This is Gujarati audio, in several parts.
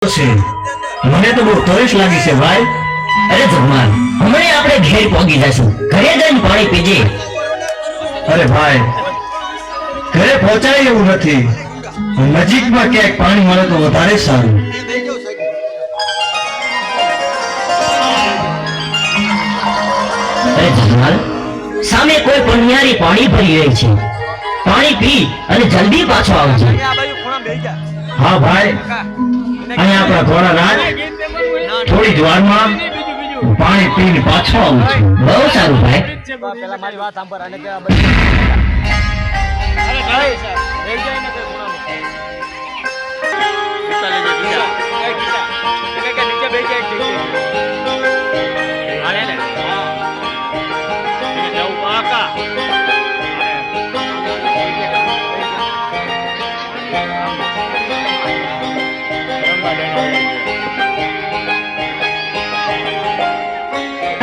મને તો બહુ તરસ લાગી છે ભાઈ. અરે ભગવાન, હમણાં આપણે ઘેર પહોંચી જશું. ઘરે જઈને પાણી પીજે. અરે ભાઈ, ઘરે પહોંચાય એવું નથી. નજીકમાં ક્યાંક પાણી મળે તો વધારે સારું. અરે ભગવાન, સામે કોઈ પનિયારી પાણી ભરી રહી છે. પાણી પી અને જલ્દી પાછો આવજો. હા ભાઈ, અને આપણા ઘોડા રાજ થોડી જ વારમાં પાણી પીને પાછો આવું છું. બહુ સારું ભાઈ. પેલા મારી વાત સાંભળ અને પેલા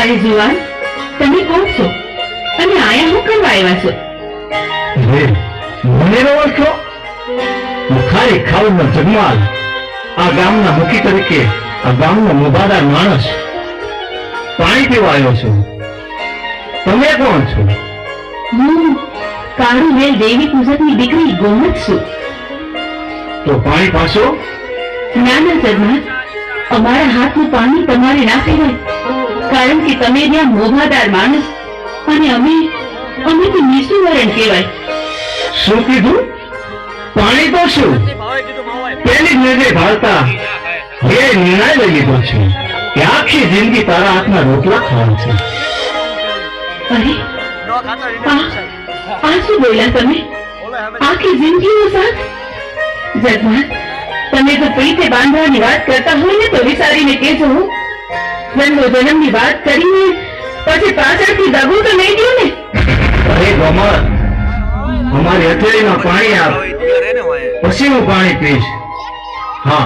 અરે જુવાન, તમે કોણ છો અને આયા હું કરવા આવ્યા છો? મને નો ઓળખો? હું ખાલી ખાઉનો જગમાલ, આ ગામના મુખી તરીકે આ ગામનો મોભાદાર માણસ પાણી પીવા આવ્યો છું. તમે કોણ છો? હું કાળુવેલ દેવી પૂજકની દીકરી ગોમત છું. તો પાણી પાછો? ના ના જગમાલ, અમારા હાથનું પાણી તમારે ના પીવાય, કારણ કે તમે ત્યાં મોભાદાર માણસ અને અમે તો નિસુવરણ કહેવાય. શું કીધું? પાણી તો શું? પેલી નજરે ભાળતા એ નિર્ણય લઈ લીધો છે કે આખી જિંદગી તારા હાથના રોટલા ખાવા છે. અરે આ શું બોલ્યા તમે? આખી જિંદગીનો સાથ? જગમાલ, તમે તો પ્રીતે બાંધવાની વાત કરતા હોય ને તો વિચારીને કહેજો. જન્મની વાત કરીને પછી પાછળથી દગું તો નહીં દો ને. અરે ગોમત, અમારી હથેળીમાં પાણી આપ, પછી હું પાણી પીશ. હા,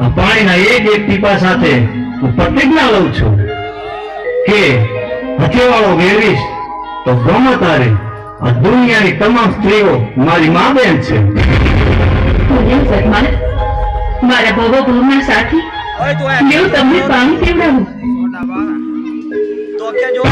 આ પાણીના એક ટીપા સાથે હું પ્રતિજ્ઞા લઉં છું કે હથેવાળો મેળવીશ તો ગોમત હારે આ દુનિયાની તમામ સ્ત્રીઓ મારી મા બેન છે. જગમાલ, મારા ભવો ભવના સાથી, મેં તમને પાણી પીવડાવું. તો કે જો